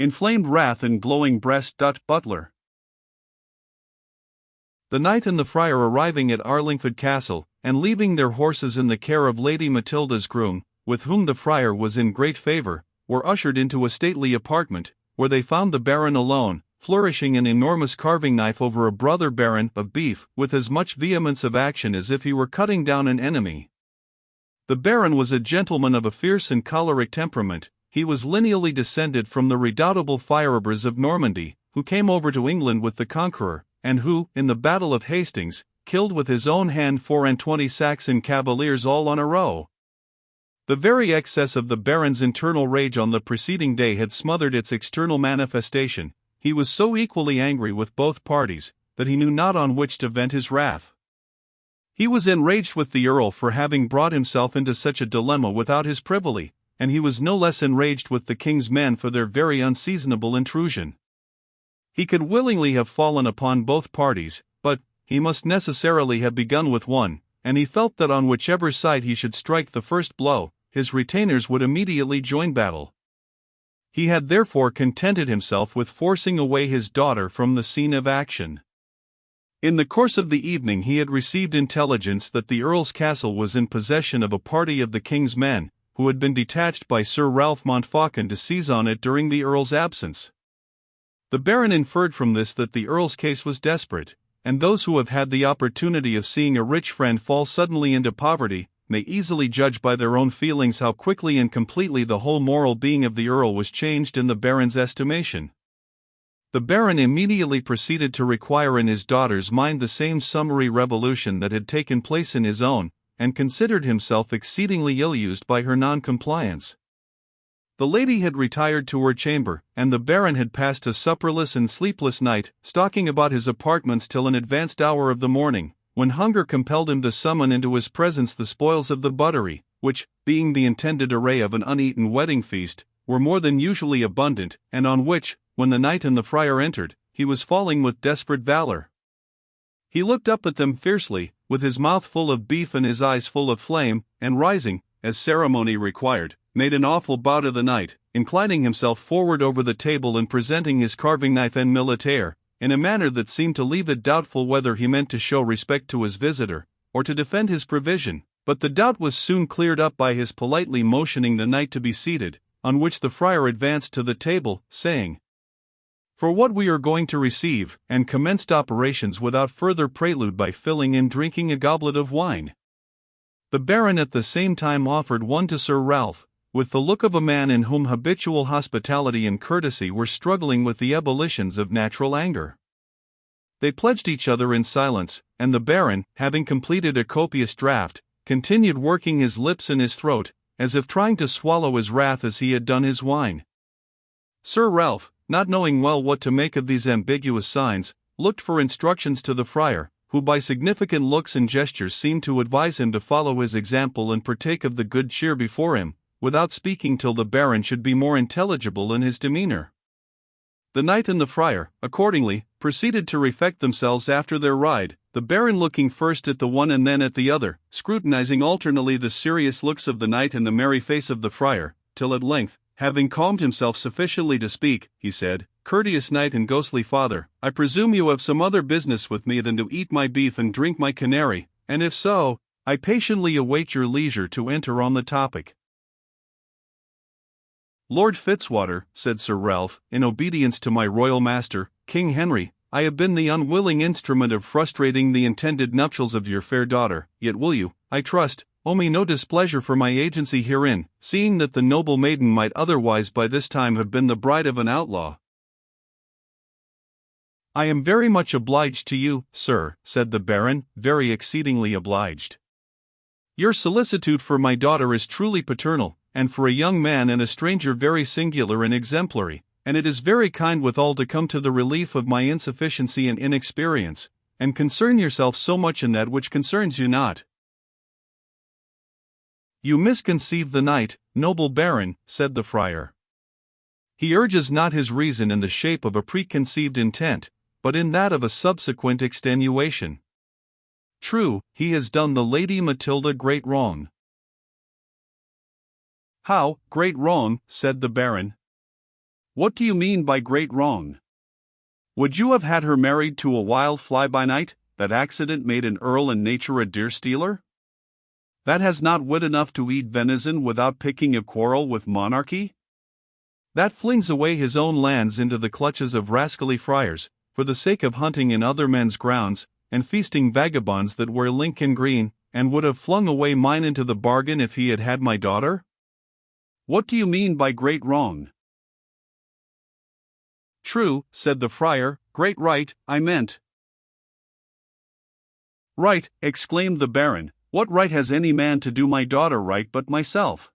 Inflamed wrath and glowing breast. Butler. The knight and the friar arriving at Arlingford Castle, and leaving their horses in the care of Lady Matilda's groom, with whom the friar was in great favour, were ushered into a stately apartment, where they found the Baron alone, flourishing an enormous carving knife over a brother baron of beef, with as much vehemence of action as if he were cutting down an enemy. The Baron was a gentleman of a fierce and choleric temperament. He was lineally descended from the redoubtable Firebers of Normandy, who came over to England with the Conqueror, and who, in the Battle of Hastings, killed with his own hand 24 Saxon cavaliers all on a row. The very excess of the Baron's internal rage on the preceding day had smothered its external manifestation. He was so equally angry with both parties, that he knew not on which to vent his wrath. He was enraged with the Earl for having brought himself into such a dilemma without his privily, and he was no less enraged with the King's men for their very unseasonable intrusion. He could willingly have fallen upon both parties, but he must necessarily have begun with one, and he felt that on whichever side he should strike the first blow, his retainers would immediately join battle. He had therefore contented himself with forcing away his daughter from the scene of action. In the course of the evening he had received intelligence that the Earl's castle was in possession of a party of the King's men, who had been detached by Sir Ralph Montfaucon to seize on it during the Earl's absence. The Baron inferred from this that the Earl's case was desperate, and those who have had the opportunity of seeing a rich friend fall suddenly into poverty may easily judge by their own feelings how quickly and completely the whole moral being of the Earl was changed in the Baron's estimation. The Baron immediately proceeded to require in his daughter's mind the same summary revolution that had taken place in his own, and considered himself exceedingly ill-used by her non-compliance. The lady had retired to her chamber, and the Baron had passed a supperless and sleepless night, stalking about his apartments till an advanced hour of the morning, when hunger compelled him to summon into his presence the spoils of the buttery, which, being the intended array of an uneaten wedding feast, were more than usually abundant, and on which, when the knight and the friar entered, he was falling with desperate valor. He looked up at them fiercely, with his mouth full of beef and his eyes full of flame, and rising, as ceremony required, made an awful bow to the knight, inclining himself forward over the table and presenting his carving knife en militaire, in a manner that seemed to leave it doubtful whether he meant to show respect to his visitor, or to defend his provision, but the doubt was soon cleared up by his politely motioning the knight to be seated, on which the friar advanced to the table, saying, "For what we are going to receive," and commenced operations without further prelude by filling and drinking a goblet of wine. The Baron at the same time offered one to Sir Ralph, with the look of a man in whom habitual hospitality and courtesy were struggling with the ebullitions of natural anger. They pledged each other in silence, and the Baron, having completed a copious draught, continued working his lips in his throat, as if trying to swallow his wrath as he had done his wine. Sir Ralph, not knowing well what to make of these ambiguous signs, looked for instructions to the friar, who by significant looks and gestures seemed to advise him to follow his example and partake of the good cheer before him, without speaking till the Baron should be more intelligible in his demeanor. The knight and the friar, accordingly, proceeded to refect themselves after their ride, the Baron looking first at the one and then at the other, scrutinizing alternately the serious looks of the knight and the merry face of the friar, till at length, having calmed himself sufficiently to speak, he said, "Courteous knight and ghostly father, I presume you have some other business with me than to eat my beef and drink my canary, and if so, I patiently await your leisure to enter on the topic." "Lord Fitzwater," said Sir Ralph, "in obedience to my royal master, King Henry, I have been the unwilling instrument of frustrating the intended nuptials of your fair daughter, yet will you, I trust, owe me no displeasure for my agency herein, seeing that the noble maiden might otherwise by this time have been the bride of an outlaw." "I am very much obliged to you, sir," said the Baron, "very exceedingly obliged. Your solicitude for my daughter is truly paternal, and for a young man and a stranger very singular and exemplary, and it is very kind withal to come to the relief of my insufficiency and inexperience, and concern yourself so much in that which concerns you not." "You misconceive the knight, noble Baron," said the friar. "He urges not his reason in the shape of a preconceived intent, but in that of a subsequent extenuation. True, he has done the Lady Matilda great wrong." "How, great wrong?" said the Baron. What do you mean by great wrong? Would you have had her married to a wild fly-by-night, that accident made an earl and nature a deer-stealer? That has not wit enough to eat venison without picking a quarrel with monarchy? That flings away his own lands into the clutches of rascally friars, for the sake of hunting in other men's grounds, and feasting vagabonds that wear Lincoln green, and would have flung away mine into the bargain if he had had my daughter? What do you mean by great wrong? True, said the friar, great right, I meant. Right, exclaimed the baron, what right has any man to do my daughter right but myself?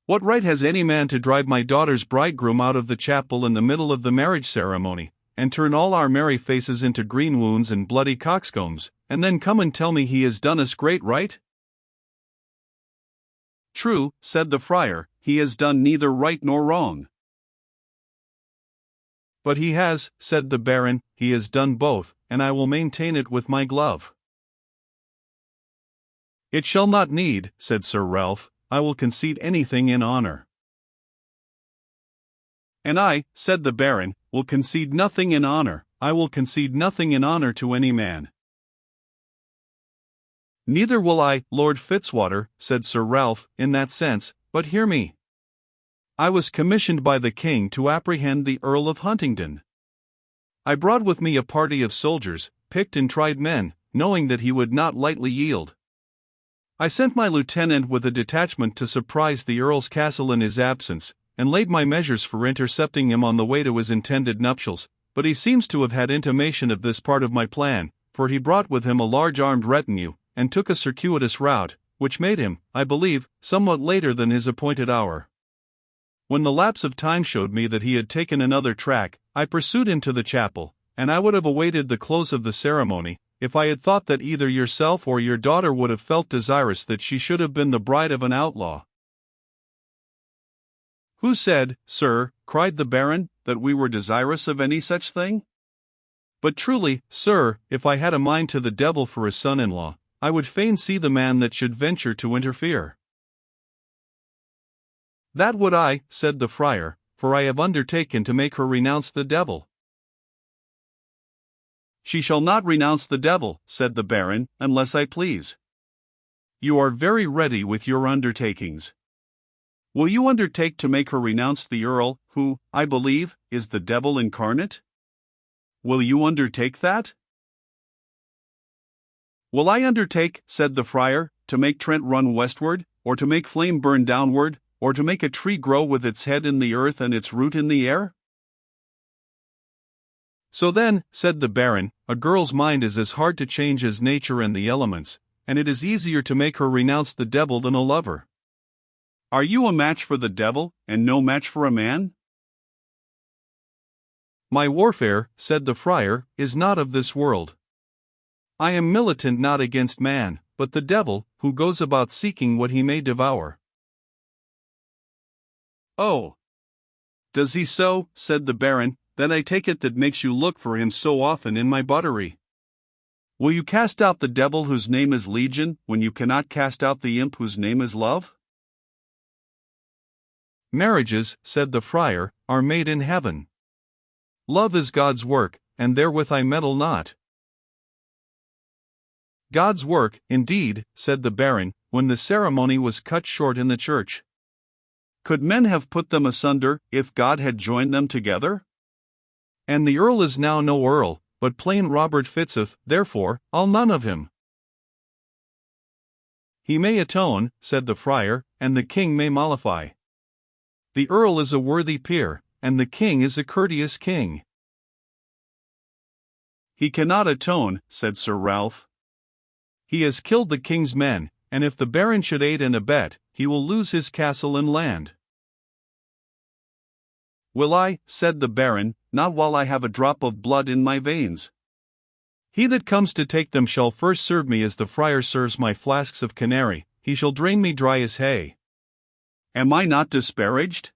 What right has any man to drive my daughter's bridegroom out of the chapel in the middle of the marriage ceremony, and turn all our merry faces into green wounds and bloody coxcombs, and then come and tell me he has done us great right? True, said the friar, he has done neither right nor wrong. But he has, said the baron, he has done both, and I will maintain it with my glove. It shall not need, said Sir Ralph, I will concede anything in honor. And I, said the baron, will concede nothing in honor, I will concede nothing in honor to any man. Neither will I, Lord Fitzwater, said Sir Ralph, in that sense, but hear me. I was commissioned by the king to apprehend the Earl of Huntingdon. I brought with me a party of soldiers, picked and tried men, knowing that he would not lightly yield. I sent my lieutenant with a detachment to surprise the Earl's castle in his absence, and laid my measures for intercepting him on the way to his intended nuptials, but he seems to have had intimation of this part of my plan, for he brought with him a large armed retinue, and took a circuitous route, which made him, I believe, somewhat later than his appointed hour. When the lapse of time showed me that he had taken another track, I pursued him to the chapel, and I would have awaited the close of the ceremony, if I had thought that either yourself or your daughter would have felt desirous that she should have been the bride of an outlaw. Who said, sir, cried the baron, that we were desirous of any such thing? But truly, sir, if I had a mind to the devil for a son-in-law, I would fain see the man that should venture to interfere. That would I, said the friar, for I have undertaken to make her renounce the devil. She shall not renounce the devil, said the baron, unless I please. You are very ready with your undertakings. Will you undertake to make her renounce the earl, who, I believe, is the devil incarnate? Will you undertake that? Will I undertake, said the friar, to make Trent run westward, or to make flame burn downward, or to make a tree grow with its head in the earth and its root in the air? So then, said the baron, a girl's mind is as hard to change as nature and the elements, and it is easier to make her renounce the devil than a lover. Are you a match for the devil, and no match for a man? My warfare, said the friar, is not of this world. I am militant not against man, but the devil, who goes about seeking what he may devour. Oh! Does he so, said the baron, then I take it that makes you look for him so often in my buttery. Will you cast out the devil whose name is Legion, when you cannot cast out the imp whose name is Love? Marriages, said the friar, are made in heaven. Love is God's work, and therewith I meddle not. God's work, indeed, said the baron, when the ceremony was cut short in the church. Could men have put them asunder, if God had joined them together? And the earl is now no earl, but plain Robert Fitzooth, therefore, I'll none of him. He may atone, said the friar, and the king may mollify. The earl is a worthy peer, and the king is a courteous king. He cannot atone, said Sir Ralph. He has killed the king's men, and if the baron should aid and abet, he will lose his castle and land. Will I, said the baron, not while I have a drop of blood in my veins. He that comes to take them shall first serve me as the friar serves my flasks of canary, he shall drain me dry as hay. Am I not disparaged?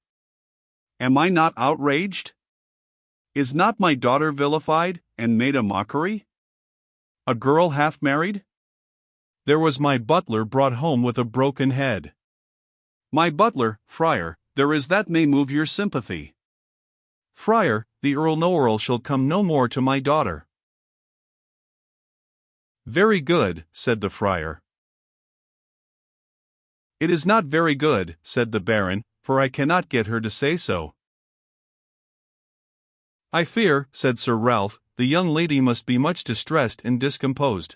Am I not outraged? Is not my daughter vilified, and made a mockery? A girl half married? There was my butler brought home with a broken head. My butler, friar, there is that may move your sympathy. "Friar, the Earl no Earl shall come no more to my daughter." "Very good," said the friar. "It is not very good," said the Baron, "for I cannot get her to say so." "I fear," said Sir Ralph, "the young lady must be much distressed and discomposed."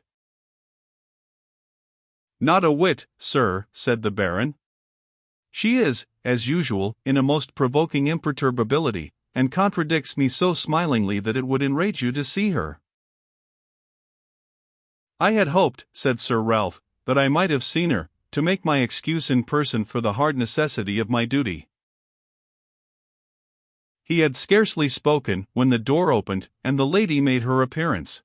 "Not a whit, sir," said the Baron. "She is, as usual, in a most provoking imperturbability, and contradicts me so smilingly that it would enrage you to see her." "I had hoped," said Sir Ralph, "that I might have seen her, to make my excuse in person for the hard necessity of my duty." He had scarcely spoken when the door opened, and the lady made her appearance.